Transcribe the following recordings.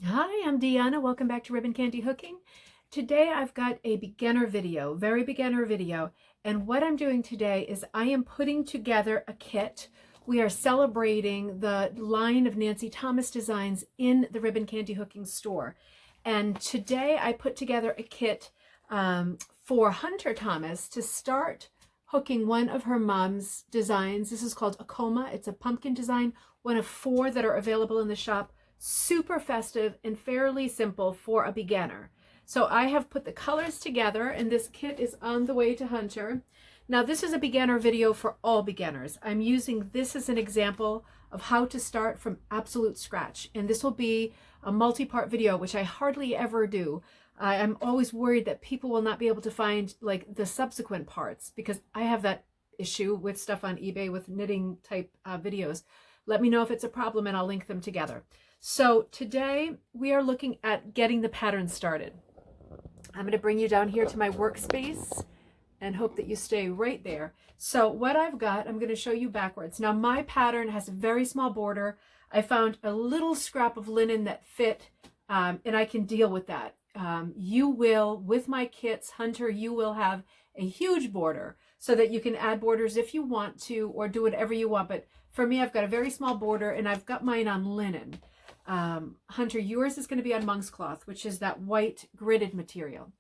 Hi, I'm Deanna. Welcome back to Ribbon Candy Hooking. Today I've got a beginner video, very beginner video. And what I'm doing today is I am putting together a kit. We are celebrating the line of Nancy Thomas designs in the Ribbon Candy Hooking store. And today I put together a kit for Hunter Thomas to start hooking one of her mom's designs. This is called Akoma. It's a pumpkin design, one of 4 that are available in the shop. Super festive and fairly simple for a beginner. So I have put the colors together and this kit is on the way to Hunter. Now this is a beginner video for all beginners. I'm using this as an example of how to start from absolute scratch. And this will be a multi-part video, which I hardly ever do. I'm always worried that people will not be able to find like the subsequent parts because I have that issue with stuff on eBay with knitting type videos. Let me know if it's a problem and I'll link them together. So today we are looking at getting the pattern started. I'm going to bring you down here to my workspace and hope that you stay right there. So what I've got, I'm going to show you backwards. Now my pattern has a very small border. I found a little scrap of linen that fit and I can deal with that. You will, with my kits, Hunter, you will have a huge border so that you can add borders if you want to or do whatever you want. But for me, I've got a very small border and I've got mine on linen. Hunter, yours is going to be on monk's cloth, which is that white gridded material.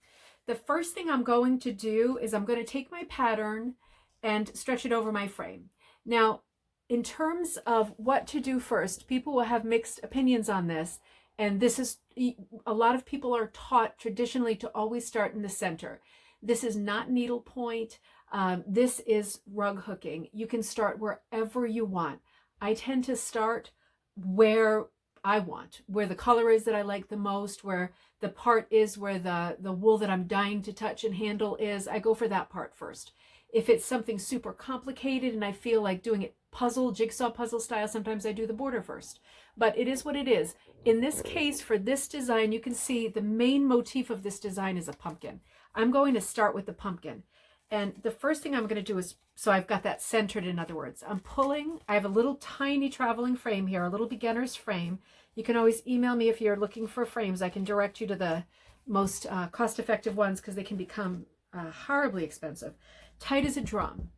The first thing I'm going to do is I'm going to take my pattern and stretch it over my frame. Now, in terms of what to do first, people will have mixed opinions on this. And this is, a lot of people are taught traditionally to always start in the center. This is not needlepoint. This is rug hooking. You can start wherever you want. I tend to start where I want, where the color is that I like the most, where the part is where the wool that I'm dying to touch and handle is. I go for that part first. If it's something super complicated and I feel like doing it jigsaw puzzle style, sometimes I do the border first. But it is what it is. In this case, for this design, you can see the main motif of this design is a pumpkin. I'm going to start with the pumpkin. And the first thing I'm going to do is, so I've got that centered, in other words. I'm pulling, I have a little tiny traveling frame here, a little beginner's frame. You can always email me if you're looking for frames. I can direct you to the most cost-effective ones because they can become horribly expensive. Tight as a drum,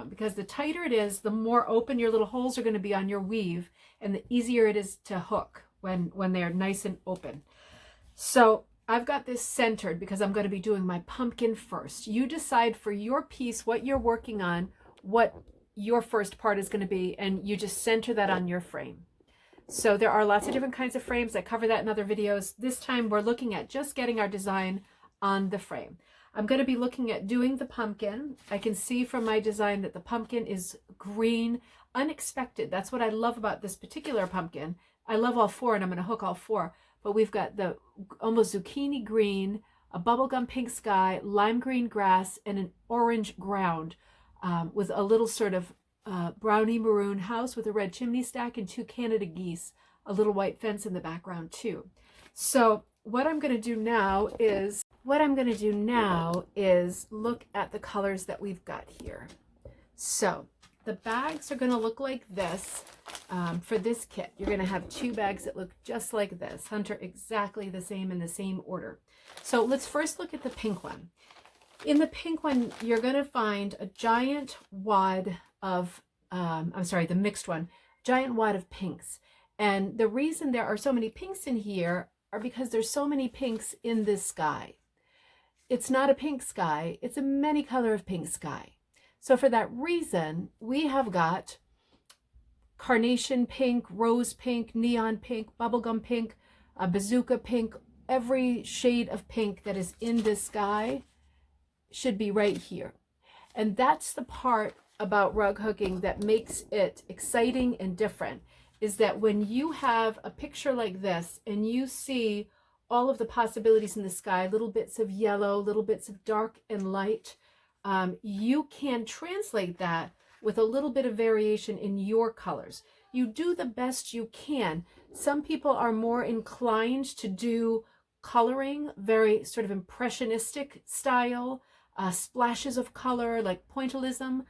because the tighter it is, the more open your little holes are going to be on your weave and the easier it is to hook when they're nice and open. So I've got this centered because I'm going to be doing my pumpkin first. You decide for your piece what you're working on, what your first part is going to be, and you just center that on your frame. So there are lots of different kinds of frames. I cover that in other videos. This time we're looking at just getting our design on the frame. I'm going to be looking at doing the pumpkin. I can see from my design that the pumpkin is green, unexpected. That's what I love about this particular pumpkin. I love all 4 and I'm going to hook all 4. But we've got the almost zucchini green, a bubblegum pink sky, lime green grass, and an orange ground with a little sort of brownie maroon house with a red chimney stack and 2 Canada geese, a little white fence in the background too. So what I'm going to do now is look at the colors that we've got here. So the bags are going to look like this for this kit. You're going to have 2 bags that look just like this. Hunter, exactly the same in the same order. So let's first look at the pink one. In the pink one, you're going to find a giant wad of, the mixed one, giant wad of pinks. And the reason there are so many pinks in here are because there's so many pinks in this sky. It's not a pink sky, it's a many color of pink sky. So for that reason, we have got carnation pink, rose pink, neon pink, bubblegum pink, bazooka pink. Every shade of pink that is in this sky should be right here. And that's the part about rug hooking that makes it exciting and different, is that when you have a picture like this and you see all of the possibilities in the sky, little bits of yellow, little bits of dark and light, you can translate that with a little bit of variation in your colors. You do the best you can. Some people are more inclined to do coloring, very sort of impressionistic style, splashes of color like pointillism.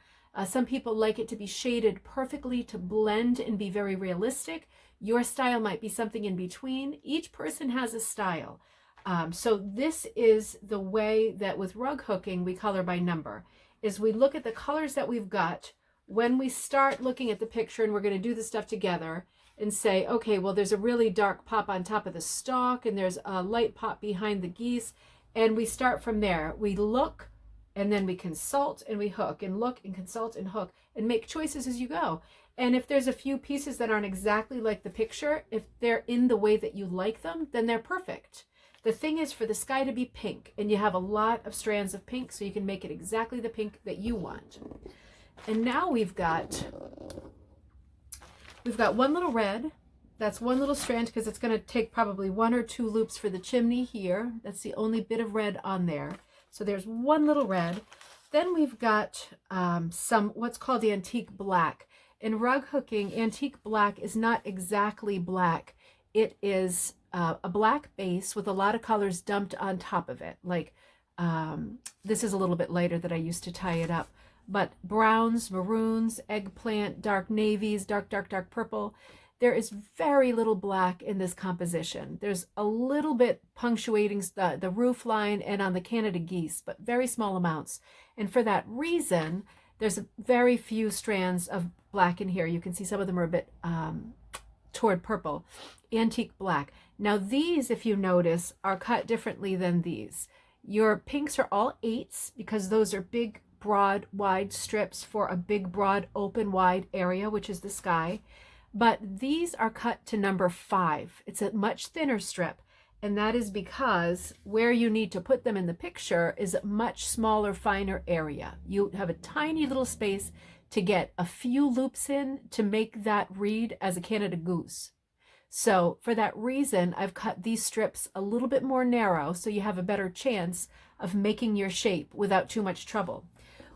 Some people like it to be shaded perfectly to blend and be very realistic. Your style might be something in between. Each person has a style. So this is the way that with rug hooking, we color by number, is we look at the colors that we've got when we start looking at the picture, and we're going to do the stuff together and say, okay, well, there's a really dark pop on top of the stalk and there's a light pop behind the geese. And we start from there. We look and then we consult and we hook and look and consult and hook and make choices as you go. And if there's a few pieces that aren't exactly like the picture, if they're in the way that you like them, then they're perfect. The thing is for the sky to be pink, and you have a lot of strands of pink, so you can make it exactly the pink that you want. And now we've got one little red. That's one little strand because it's going to take probably 1 or 2 loops for the chimney here. That's the only bit of red on there. So there's one little red. Then we've got some what's called antique black. In rug hooking, antique black is not exactly black. It is a black base with a lot of colors dumped on top of it. Like this is a little bit lighter that I used to tie it up. But browns, maroons, eggplant, dark navies, dark purple. There is very little black in this composition. There's a little bit punctuating the roof line and on the Canada geese, but very small amounts. And for that reason, there's very few strands of black in here. You can see some of them are a bit toward purple. Antique black. Now these, if you notice, are cut differently than these. Your pinks are all 8s because those are big, broad, wide strips for a big, broad, open, wide area, which is the sky. But these are cut to number 5. It's a much thinner strip, and that is because where you need to put them in the picture is a much smaller, finer area. You have a tiny little space to get a few loops in to make that read as a Canada goose. So for that reason, I've cut these strips a little bit more narrow so you have a better chance of making your shape without too much trouble.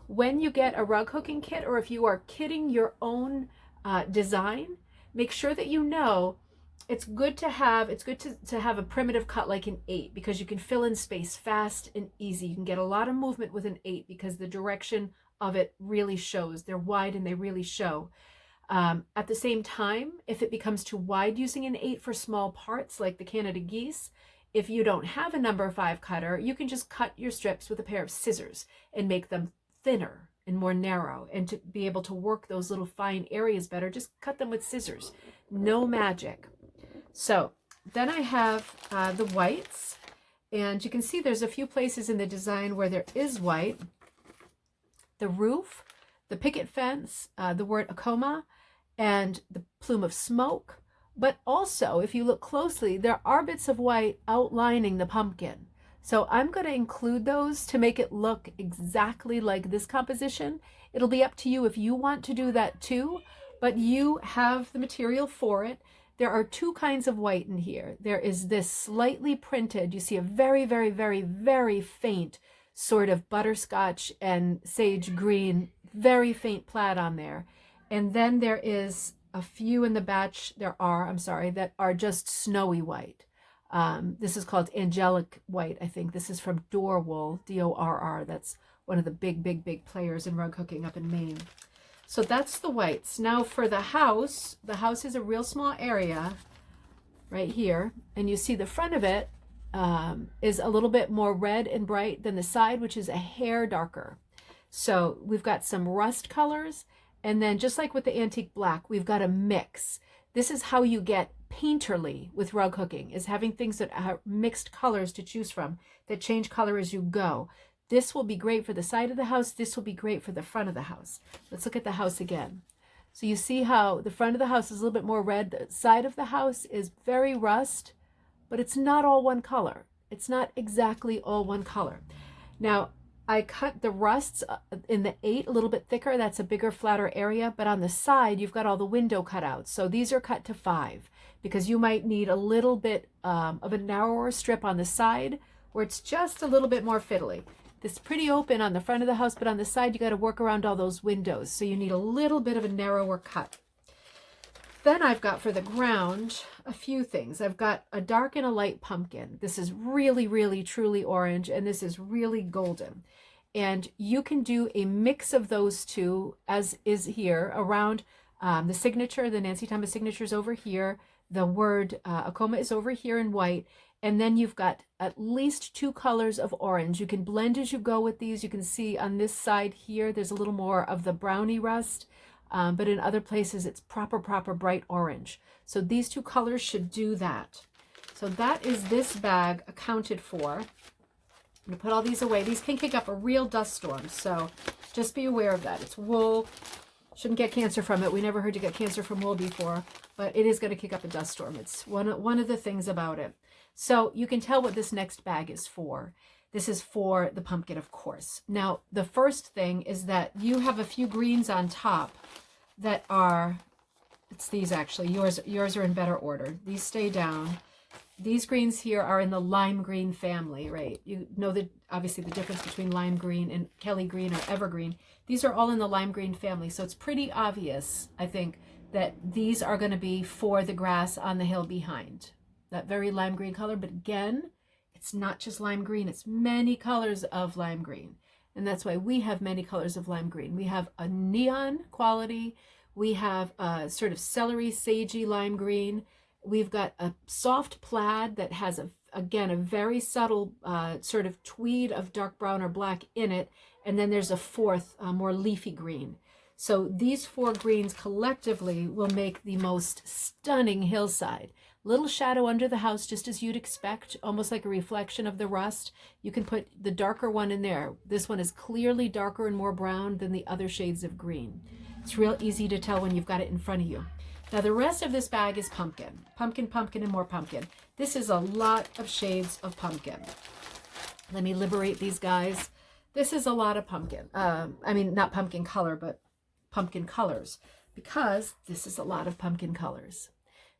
When you get a rug hooking kit, or if you are kitting your own design, make sure that you know it's good to have a primitive cut like an 8 because you can fill in space fast and easy. You can get a lot of movement with an 8 because the direction of it really shows. They're wide and they really show. At the same time, if it becomes too wide using an 8 for small parts like the Canada geese, if you don't have a number 5 cutter, you can just cut your strips with a pair of scissors and make them thinner and more narrow. And to be able to work those little fine areas better, just cut them with scissors. No magic. So then I have the whites, and you can see there's a few places in the design where there is white. The roof, the picket fence, the word Acoma, and the plume of smoke. But also, if you look closely, there are bits of white outlining the pumpkin. So I'm going to include those to make it look exactly like this composition. It'll be up to you if you want to do that too, but you have the material for it. There are 2 kinds of white in here. There is this slightly printed, you see a very, very, very, very faint sort of butterscotch and sage green, very faint plaid on there. And then there is a few in the batch, that are just snowy white. This is called angelic white, I think. This is from Dorwool, D-O-R-R. That's one of the big players in rug hooking up in Maine. So that's the whites. Now for the house is a real small area right here. And you see the front of it is a little bit more red and bright than the side, which is a hair darker. So we've got some rust colors. And then just like with the antique black, we've got a mix. This is how you get painterly with rug hooking, is having things that are mixed colors to choose from that change color as you go. This will be great for the side of the house. This will be great for the front of the house. Let's look at the house again. So you see how the front of the house is a little bit more red. The side of the house is very rust, but it's not all one color. It's not exactly all one color. Now, I cut the rusts in the 8 a little bit thicker. That's a bigger, flatter area. But on the side, you've got all the window cutouts. So these are cut to 5 because you might need a little bit of a narrower strip on the side where it's just a little bit more fiddly. This is pretty open on the front of the house, but on the side, you got to work around all those windows. So you need a little bit of a narrower cut. Then I've got for the ground a few things. I've got a dark and a light pumpkin. This is really, really, truly orange, and this is really golden. And you can do a mix of those two, as is here, around the signature, the Nancy Thomas signatures over here. The word Akoma is over here in white. And then you've got at least 2 colors of orange. You can blend as you go with these. You can see on this side here, there's a little more of the brownie rust, but in other places it's proper bright orange. So these 2 colors should do that. So that is this bag accounted for. I'm gonna put all these away. These can kick up a real dust storm, so just be aware of that. It's wool. Shouldn't get cancer from it. We never heard you get cancer from wool before, but it is going to kick up a dust storm. It's one of the things about it. So you can tell what this next bag is for. This is for the pumpkin, of course. Now, the first thing is that you have a few greens on top that are, it's these actually, yours are in better order. These stay down. These greens here are in the lime green family, right? You know that obviously the difference between lime green and Kelly green or evergreen. These are all in the lime green family. So it's pretty obvious, I think, that these are going to be for the grass on the hill behind. That very lime green color. But again, it's not just lime green. It's many colors of lime green. And that's why we have many colors of lime green. We have a neon quality. We have a sort of celery, sagey lime green. We've got a soft plaid that has, again, a very subtle sort of tweed of dark brown or black in it. And then there's a fourth, more leafy green. So these 4 greens collectively will make the most stunning hillside. Little shadow under the house, just as you'd expect, almost like a reflection of the rust. You can put the darker one in there. This one is clearly darker and more brown than the other shades of green. It's real easy to tell when you've got it in front of you. Now the rest of this bag is pumpkin. Pumpkin, pumpkin, and more pumpkin. This is a lot of shades of pumpkin. Let me liberate these guys. This is a lot of pumpkin. I mean, not pumpkin color, but pumpkin colors, because this is a lot of pumpkin colors.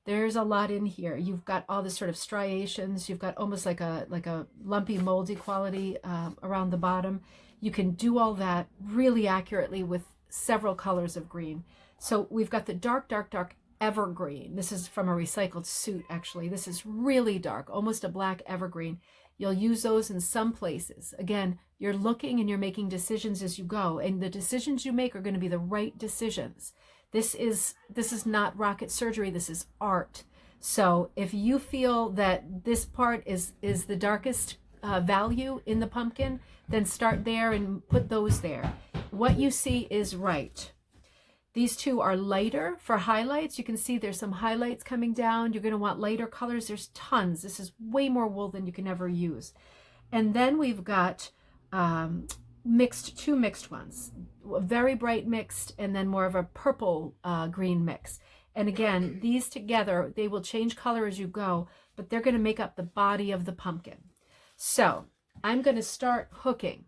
There's a lot in here. You've got all this sort of striations. You've got almost like a lumpy, moldy quality around the bottom. You can do all that really accurately with several colors of green. So we've got the dark, dark, dark evergreen. This is from a recycled suit, actually. This is really dark, almost a black evergreen. You'll use those in some places. Again, you're looking and you're making decisions as you go, and the decisions you make are going to be the right decisions. This is not rocket surgery. This is art. So if you feel that this part is the darkest value in the pumpkin, then start there and put those there. What you see is right. These 2 are lighter for highlights. You can see there's some highlights coming down. You're going to want lighter colors. There's tons. This is way more wool than you can ever use. And then we've got 2 mixed ones. A very bright mixed, and then more of a purple green mix. And again, these together, they will change color as you go, but they're going to make up the body of the pumpkin. So I'm going to start hooking.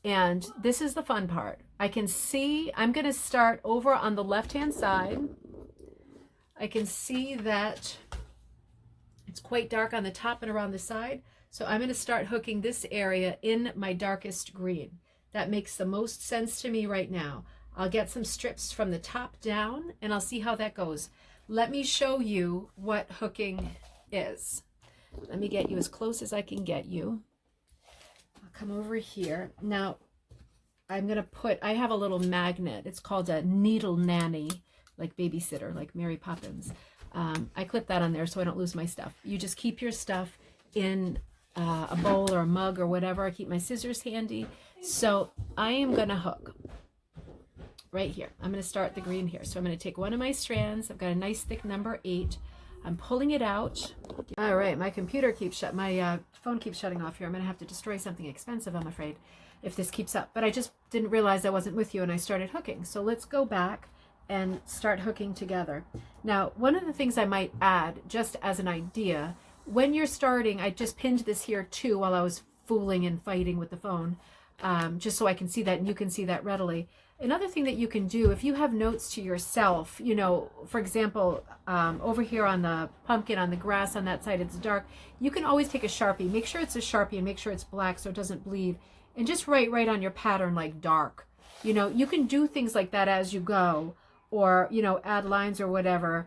And this is the fun part. I can see, I'm going to start over on the left-hand side. I can see that it's quite dark on the top and around the side. So I'm going to start hooking this area in my darkest green. That makes the most sense to me right now. I'll get some strips from the top down and I'll see how that goes. Let me show you what hooking is. Let me get you as close as I can get you. Come over here. Now, I'm going to I have a little magnet. It's called a needle nanny, like babysitter, like Mary Poppins. I clip that on there so I don't lose my stuff. You just keep your stuff in a bowl or a mug or whatever. I keep my scissors handy. So I am going to hook right here. I'm going to start the green here. So I'm going to take one of my strands. I've got a nice thick number 8. I'm pulling it out. All right, my computer keeps my phone keeps shutting off here. I'm going to have to destroy something expensive, I'm afraid, if this keeps up. But I just didn't realize I wasn't with you and I started hooking. So let's go back and start hooking together. Now, one of the things I might add, just as an idea, when you're starting, I just pinned this here too while I was fooling and fighting with the phone, just so I can see that and you can see that readily. Another thing that you can do, if you have notes to yourself, you know, for example, over here on the pumpkin, on the grass on that side, it's dark. You can always take a Sharpie. Make sure it's a Sharpie and make sure it's black so it doesn't bleed. And just write right on your pattern like dark. You know, you can do things like that as you go, or, you know, add lines or whatever,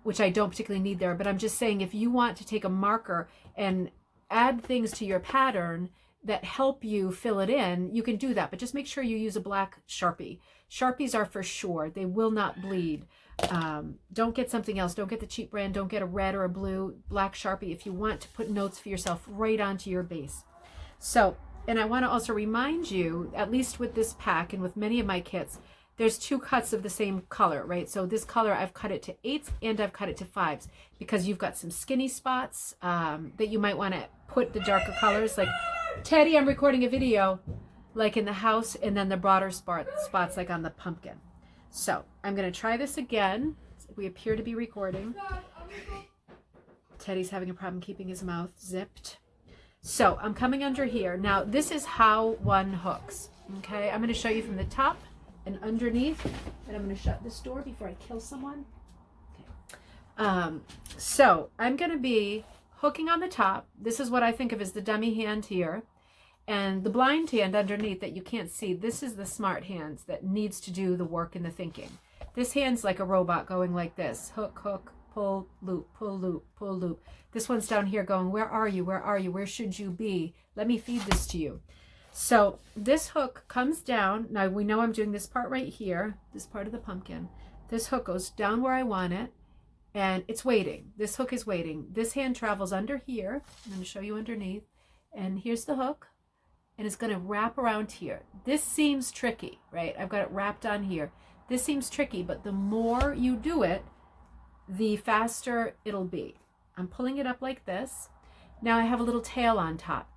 which I don't particularly need there. But I'm just saying, if you want to take a marker and add things to your pattern that help you fill it in, you can do that, but just make sure you use a black Sharpie. Sharpies are for sure. They will not bleed. Don't get something else. Don't get the cheap brand. Don't get a red or a blue, black Sharpie if you want to put notes for yourself right onto your base. So, and I want to also remind you, at least with this pack and with many of my kits, there's 2 cuts of the same color, right? So this color, I've cut it to 8s and I've cut it to 5s because you've got some skinny spots that you might want to put the darker colors. Like, Teddy, I'm recording a video, like in the house, and then the broader spots like on the pumpkin. So I'm going to try this again. We appear to be recording. Teddy's having a problem keeping his mouth zipped. So I'm coming under here. Now, this is how one hooks, okay? I'm going to show you from the top and underneath, and I'm going to shut this door before I kill someone. Okay. So I'm going to be hooking on the top. This is what I think of as the dummy hand here, and the blind hand underneath that you can't see. This is the smart hand that needs to do the work and the thinking. This hand's like a robot going like this: hook, hook, pull, loop, pull, loop, pull, loop. This one's down here going, where are you? Where are you? Where should you be? Let me feed this to you. So this hook comes down. Now we know I'm doing this part right here, this part of the pumpkin. This hook goes down where I want it, and it's waiting. This hook is waiting. This hand travels under here. I'm going to show you underneath. And here's the hook, and it's going to wrap around here. This seems tricky, right? I've got it wrapped on here. This seems tricky, but the more you do it, the faster it'll be. I'm pulling it up like this. Now I have a little tail on top.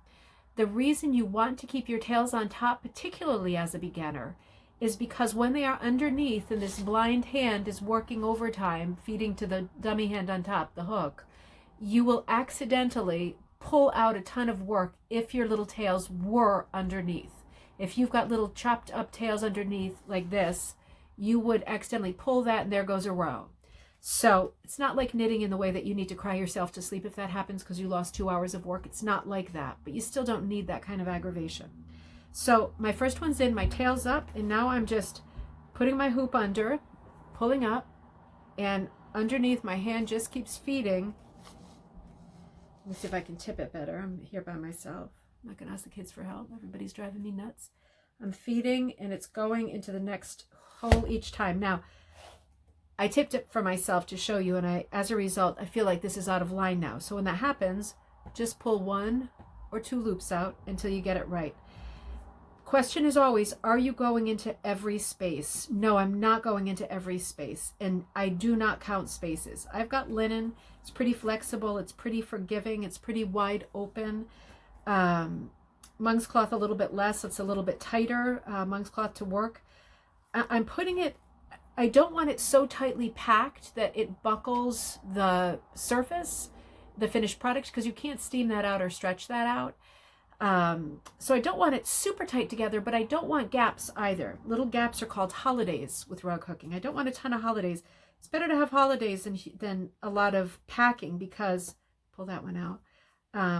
The reason you want to keep your tails on top, particularly as a beginner, is because when they are underneath and this blind hand is working overtime, feeding to the dummy hand on top, the hook, you will accidentally pull out a ton of work if your little tails were underneath. If you've got little chopped up tails underneath like this, you would accidentally pull that and there goes a row. So it's not like knitting in the way that you need to cry yourself to sleep if that happens because you lost 2 hours of work. It's not like that, but you still don't need that kind of aggravation. So my first one's in, my tail's up, and now I'm just putting my hoop under, pulling up, and underneath my hand just keeps feeding. Let me see if I can tip it better. I'm here by myself. I'm not going to ask the kids for help. Everybody's driving me nuts. I'm feeding, and it's going into the next hole each time. Now, I tipped it for myself to show you, and as a result, I feel like this is out of line now. So when that happens, just pull 1 or 2 loops out until you get it right. Question is always, are you going into every space? No, I'm not going into every space, and I do not count spaces. I've got linen. It's pretty flexible. It's pretty forgiving. It's pretty wide open. Monk's cloth a little bit less. It's a little bit tighter, monk's cloth to work. I'm putting it, I don't want it so tightly packed that it buckles the surface, the finished product, because you can't steam that out or stretch that out. So I don't want it super tight together, but I don't want gaps either. Little gaps are called holidays with rug hooking. I don't want a ton of holidays. It's better to have holidays than a lot of packing because, pull that one out.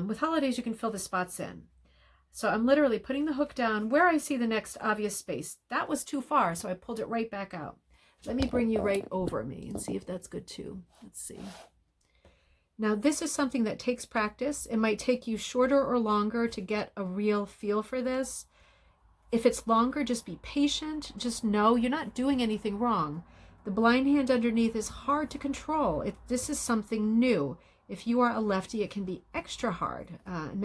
With holidays, you can fill the spots in. So I'm literally putting the hook down where I see the next obvious space. That was too far, so I pulled it right back out. Let me bring you right over me and see if that's good too. Let's see. Now this is something that takes practice. It might take you shorter or longer to get a real feel for this. If it's longer, just be patient. Just know you're not doing anything wrong. The blind hand underneath is hard to control. This is something new. If you are a lefty, it can be extra hard.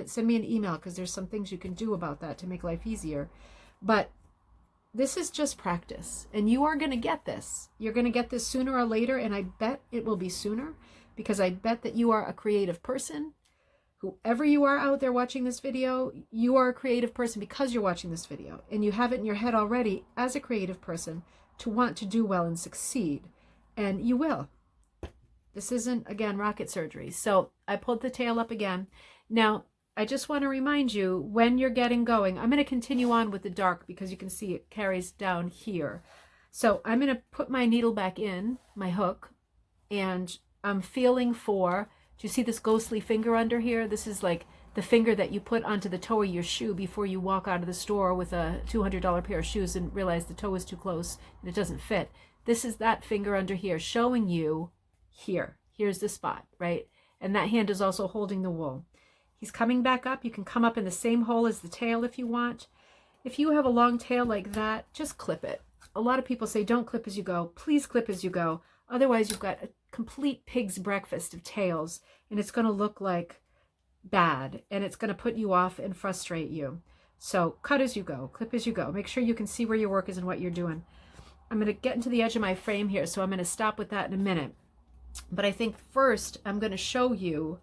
Send me an email because there's some things you can do about that to make life easier. But this is just practice, and you are going to get this. You're going to get this sooner or later, and I bet it will be sooner because I bet that you are a creative person. Whoever you are out there watching this video, you are a creative person because you're watching this video, and you have it in your head already as a creative person to want to do well and succeed, and you will. This isn't, again, rocket surgery. So I pulled the tail up again. Now, I just want to remind you, when you're getting going, I'm going to continue on with the dark because you can see it carries down here. So I'm going to put my needle back in, my hook, and I'm feeling for, do you see this ghostly finger under here? This is like the finger that you put onto the toe of your shoe before you walk out of the store with a $200 pair of shoes and realize the toe is too close and it doesn't fit. This is that finger under here showing you here. Here's the spot, right? And that hand is also holding the wool. He's coming back up. You can come up in the same hole as the tail if you want. If you have a long tail like that, just clip it. A lot of people say don't clip as you go. Please clip as you go. Otherwise, you've got a complete pig's breakfast of tails, and it's going to look like bad, and it's going to put you off and frustrate you. So cut as you go, clip as you go. Make sure you can see where your work is and what you're doing. I'm going to get into the edge of my frame here, so I'm going to stop with that in a minute. But I think first I'm going to show you,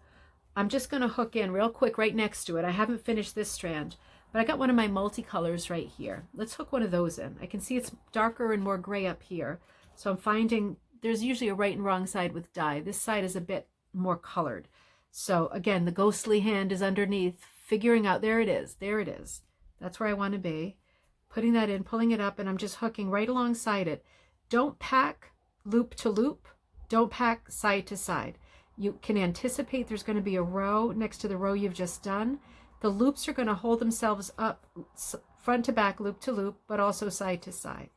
I'm just going to hook in real quick right next to it. I haven't finished this strand, but I got one of my multicolors right here. Let's hook one of those in. I can see it's darker and more gray up here. So I'm finding there's usually a right and wrong side with dye. This side is a bit more colored. So again, the ghostly hand is underneath, figuring out, there it is, there it is. That's where I want to be. Putting that in, pulling it up, and I'm just hooking right alongside it. Don't pack loop to loop. Don't pack side to side. You can anticipate there's going to be a row next to the row you've just done. The loops are going to hold themselves up front to back, loop to loop, but also side to side.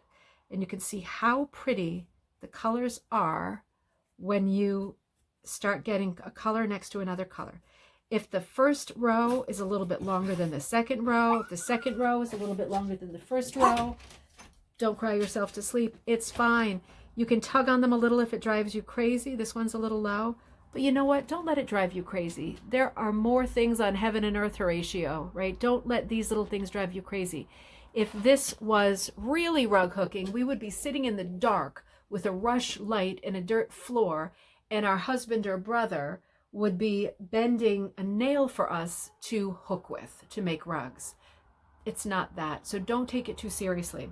And you can see how pretty the colors are when you start getting a color next to another color. If the first row is a little bit longer than the second row, if the second row is a little bit longer than the first row, don't cry yourself to sleep. It's fine. You can tug on them a little if it drives you crazy. This one's a little low. But you know what? Don't let it drive you crazy. There are more things on heaven and earth, Horatio, right? Don't let these little things drive you crazy. If this was really rug hooking, we would be sitting in the dark with a rush light and a dirt floor, and our husband or brother would be bending a nail for us to hook with, to make rugs. It's not that. So don't take it too seriously.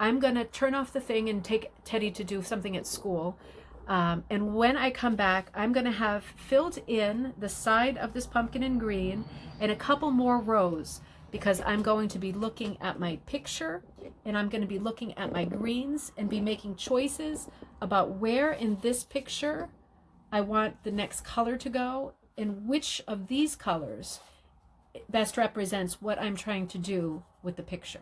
I'm going to turn off the thing and take Teddy to do something at school. And when I come back, I'm going to have filled in the side of this pumpkin in green and a couple more rows, because I'm going to be looking at my picture and I'm going to be looking at my greens and be making choices about where in this picture I want the next color to go and which of these colors best represents what I'm trying to do with the picture.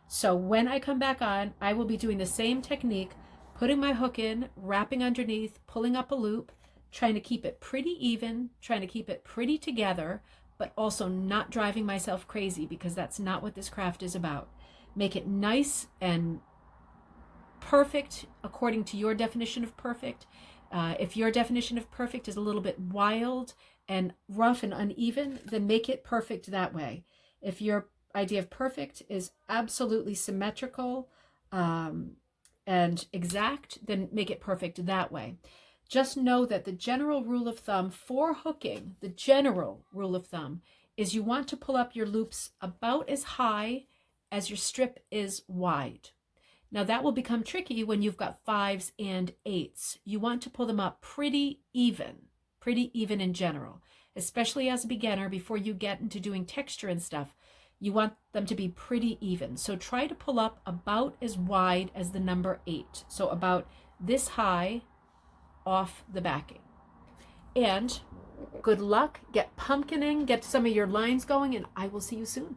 So when I come back on, I will be doing the same technique, putting my hook in, wrapping underneath, pulling up a loop, trying to keep it pretty even, trying to keep it pretty together, but also not driving myself crazy, because that's not what this craft is about. Make it nice and perfect according to your definition of perfect. If your definition of perfect is a little bit wild and rough and uneven, then make it perfect that way. If your idea of perfect is absolutely symmetrical and exact, then make it perfect that way. Just know that the general rule of thumb for hooking, the general rule of thumb, is you want to pull up your loops about as high as your strip is wide. Now that will become tricky when you've got 5s and 8s. You want to pull them up pretty even in general, especially as a beginner before you get into doing texture and stuff. You want them to be pretty even. So try to pull up about as wide as the number 8. So about this high off the backing. And good luck, get pumpkining, get some of your lines going, and I will see you soon.